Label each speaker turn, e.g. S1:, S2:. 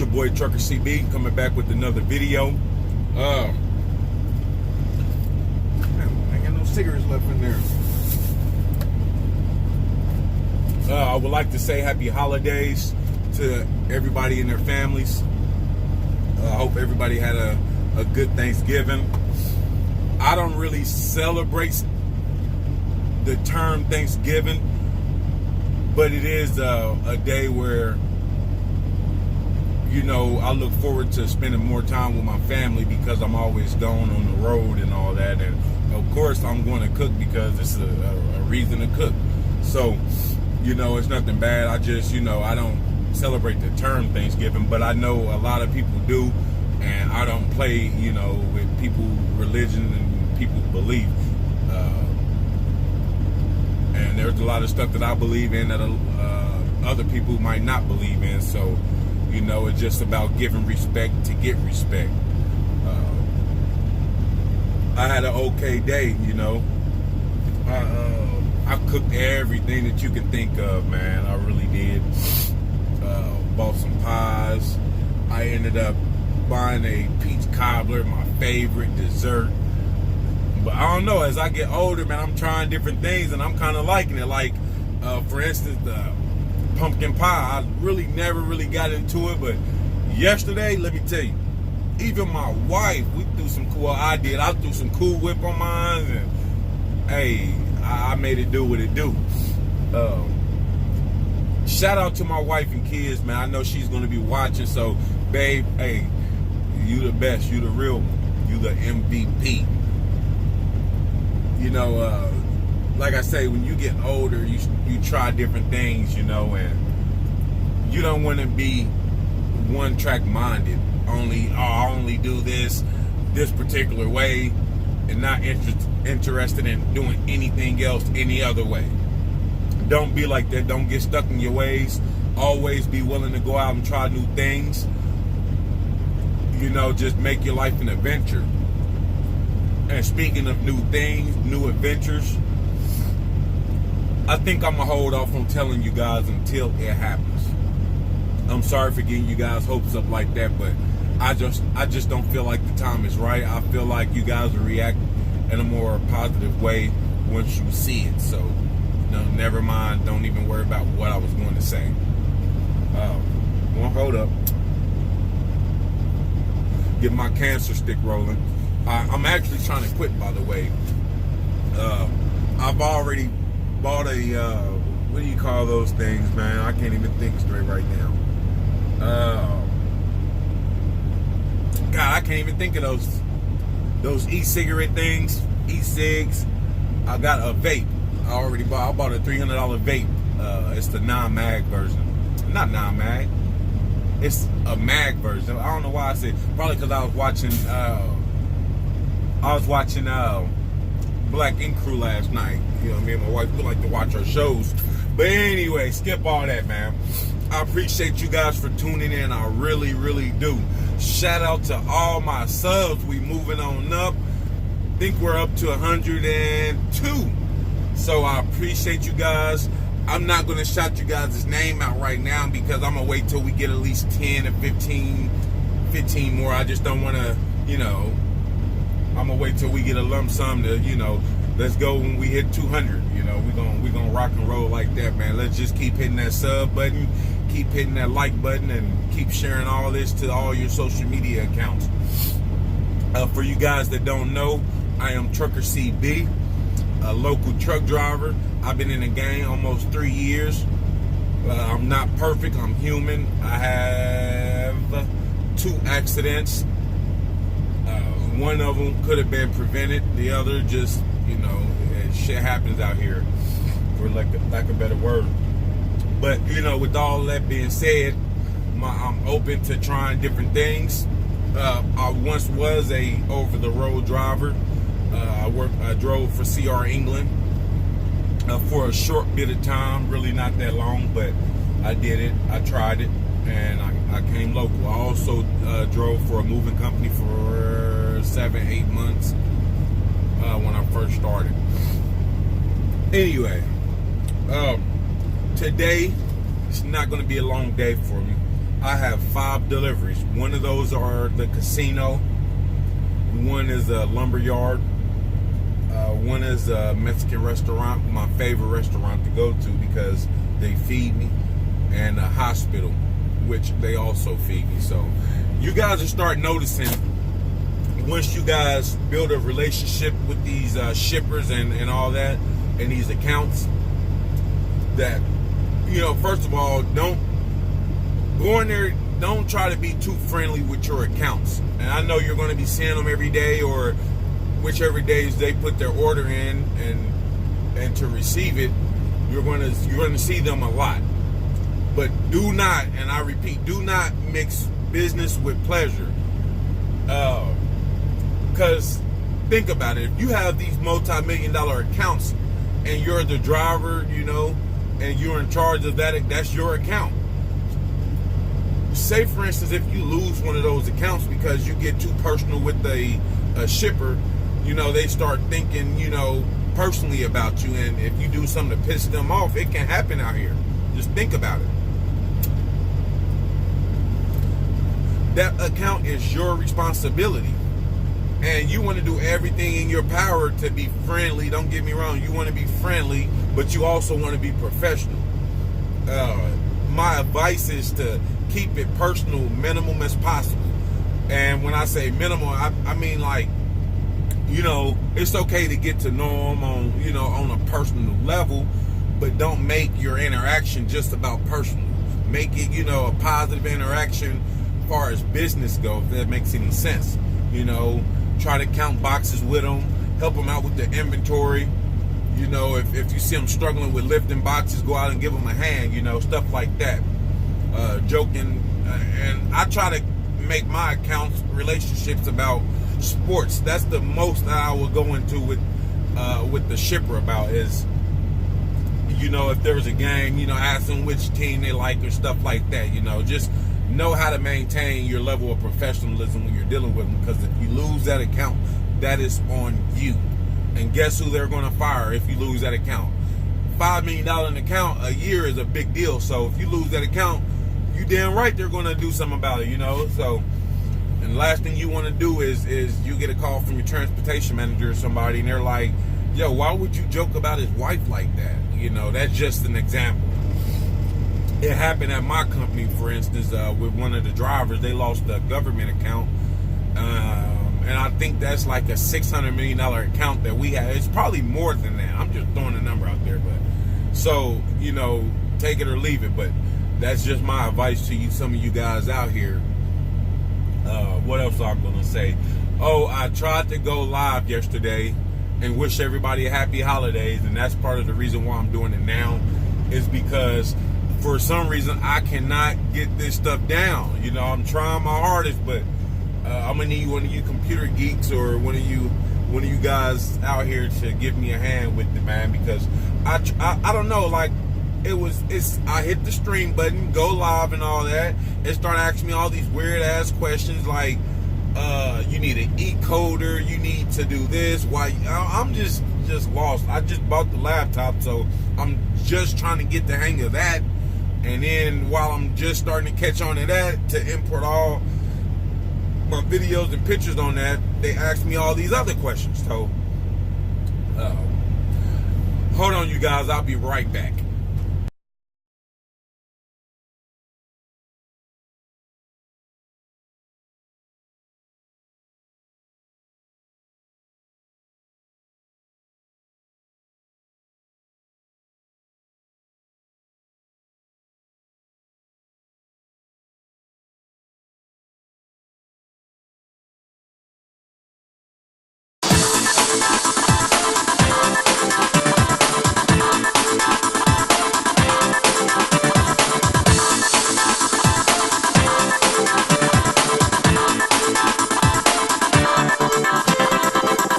S1: your boy Trucker CB coming back with another video. Man, I ain't got no cigarettes left in there. I would like to say happy holidays to everybody and their families. I hope everybody had a good Thanksgiving. I don't really celebrate the term Thanksgiving, but it is a day where, you know, I look forward to spending more time with my family because I'm always gone on the road and all that. And of course, I'm going to cook because it's a reason to cook. So, you know, it's nothing bad. I just, you know, I don't celebrate the term Thanksgiving, but I know a lot of people do. And I don't play, you know, with people's religion and people's belief. And there's a lot of stuff that I believe in that other people might not believe in. So, you know, it's just about giving respect to get respect. I had an okay day, you know. I cooked everything that you can think of, man. I really did. Bought some pies. I ended up buying a peach cobbler, my favorite dessert. But I don't know, as I get older, man, I'm trying different things and I'm kind of liking it. Like, for instance, the pumpkin pie. I really never really got into it, but yesterday, let me tell you, even my wife, we threw some cool, I threw some Cool Whip on mine, and hey, I made it do what it do. Shout out to my wife and kids, man. I know she's going to be watching, so babe, hey, you the best, you the real one, you the MVP. You know, like I say, when you get older, you try different things, you know, and you don't want to be one-track minded. I only do this particular way, and not interested in doing anything else any other way. Don't be like that. Don't get stuck in your ways. Always be willing to go out and try new things. You know, just make your life an adventure. And speaking of new things, new adventures, I think I'm going to hold off on telling you guys until it happens. I'm sorry for getting you guys hopes up like that, but I just don't feel like the time is right. I feel like you guys will react in a more positive way once you see it. So, no, never mind. Don't even worry about what I was going to say. Well, hold up. Get my cancer stick rolling. I'm actually trying to quit, by the way. I've already bought a, what do you call those things, man? I can't even think straight right now. God, I can't even think of those e-cigarette things, e-cigs. I got a vape. I bought a $300 vape. It's the non-mag version. Not non-mag. It's a mag version. I don't know why I said, probably because I was watching Black Ink Crew last night. You know, me and my wife, we like to watch our shows. But anyway, skip all that, man. I appreciate you guys for tuning in. I really, really do. Shout out to all my subs. We moving on up. I think we're up to 102. So I appreciate you guys. I'm not going to shout you guys' name out right now because I'm going to wait till we get at least 10 or 15 more. I just don't want to, you know, I'm going to wait till we get a lump sum to, you know, let's go when we hit 200. You know, we're gonna rock and roll like that, man. Let's just keep hitting that sub button, keep hitting that like button, and keep sharing all this to all your social media accounts. For you guys that don't know, I am Trucker CB, a local truck driver. I've been in the game almost 3 years. I'm not perfect. I'm human. I have 2 accidents. One of them could have been prevented. The other just, you know, shit happens out here, for lack of better word. But, you know, with all that being said, I'm open to trying different things. I once was a over-the-road driver. I drove for CR England for a short bit of time, really not that long, but I did it. I tried it, and I came local. I also drove for a moving company for 7-8 months when I first started. Anyway, today it's not going to be a long day for me. I have 5 deliveries. One of those are the casino. One is a lumber yard. One is a Mexican restaurant, my favorite restaurant to go to because they feed me, and a hospital, which they also feed me. So you guys will start noticing once you guys build a relationship with these shippers and all that, and these accounts, that, you know, first of all, don't go in there, don't try to be too friendly with your accounts. And I know you're going to be seeing them every day, or whichever days they put their order in, and to receive it, you're going to see them a lot. But do not, and I repeat, do not mix business with pleasure. Because think about it, if you have these multi-million-dollar accounts and you're the driver, you know, and you're in charge of that, that's your account. Say, for instance, if you lose one of those accounts because you get too personal with a shipper, you know, they start thinking, you know, personally about you, and if you do something to piss them off, it can happen out here. Just think about it. That account is your responsibility, and you want to do everything in your power to be friendly. Don't get me wrong, you want to be friendly, but you also want to be professional. My advice is to keep it personal, minimum as possible. And when I say minimal, I mean, like, you know, it's okay to get to know them on, you know, on a personal level, but don't make your interaction just about personal. Make it, you know, a positive interaction as far as business goes, if that makes any sense. You know, try to count boxes with them, help them out with the inventory. You know, if you see them struggling with lifting boxes, go out and give them a hand, you know, stuff like that. Joking. And I try to make my accounts relationships about sports. That's the most that I will go into with the shipper about is, you know, if there's a game, you know, ask them which team they like or stuff like that. You know, just know how to maintain your level of professionalism when you're dealing with them, because if you lose that account, that is on you. And guess who they're going to fire if you lose that account? $5 million in account a year is a big deal. So if you lose that account, you damn right they're going to do something about it, you know. So, and the last thing you want to do is you get a call from your transportation manager or somebody, and they're like, yo, why would you joke about his wife like that? You know, that's just an example. It happened at my company, for instance, with one of the drivers. They lost a government account, and I think that's like a $600 million account that we have. It's probably more than that. I'm just throwing a number out there, but so, you know, take it or leave it. But that's just my advice to you, some of you guys out here. What else am I gonna say? Oh, I tried to go live yesterday and wish everybody a happy holidays, and that's part of the reason why I'm doing it now, is because for some reason I cannot get this stuff down. You know, I'm trying my hardest, but I'm gonna need one of you computer geeks or one of you guys out here to give me a hand with it, man, because I don't know, like, I hit the stream button, go live and all that. It started asking me all these weird ass questions like, you need an e-coder, you need to do this. Why? I'm just lost. I just bought the laptop, so I'm just trying to get the hang of that. And then while I'm just starting to catch on to that, to import all my videos and pictures on that, they asked me all these other questions. So, hold on, you guys. I'll be right back.